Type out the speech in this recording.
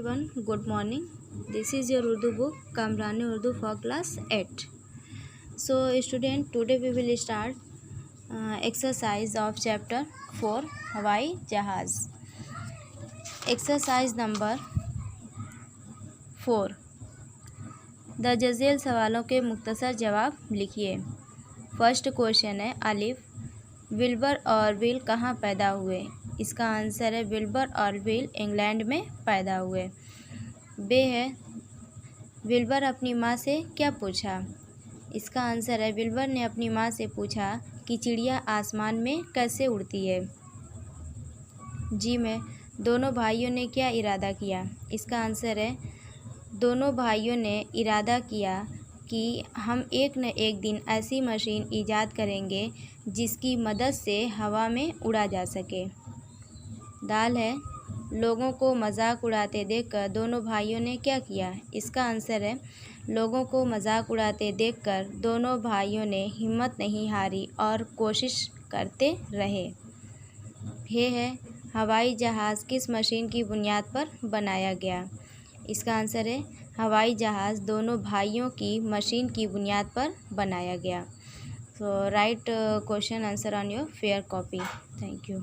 everyone, good morning. This is your Urdu book Kamrani Urdu for class 8. So student, today we will start exercise of chapter 4 हवाई जहाज. Exercise number 4. दर्ज झेल सवालों के मुख्तसर जवाब लिखिए. फर्स्ट क्वेश्चन है अलिफ, विल्बर और विल कहाँ पैदा हुए. इसका आंसर है विल्बर और विल इंग्लैंड में पैदा हुए. बे है, विल्बर अपनी माँ से क्या पूछा. इसका आंसर है विल्बर ने अपनी माँ से पूछा कि चिड़िया आसमान में कैसे उड़ती है. जी में, दोनों भाइयों ने क्या इरादा किया. इसका आंसर है दोनों भाइयों ने इरादा किया कि हम एक न एक दिन ऐसी मशीन ईजाद करेंगे जिसकी मदद से हवा में उड़ा जा सके. दाल है, लोगों को मजाक उड़ाते देखकर दोनों भाइयों ने क्या किया. इसका आंसर है लोगों को मजाक उड़ाते देखकर दोनों भाइयों ने हिम्मत नहीं हारी और कोशिश करते रहे. है, हवाई जहाज़ किस मशीन की बुनियाद पर बनाया गया. इसका आंसर है हवाई जहाज़ दोनों भाइयों की मशीन की बुनियाद पर बनाया गया. So write question answer on your fair copy. Thank you.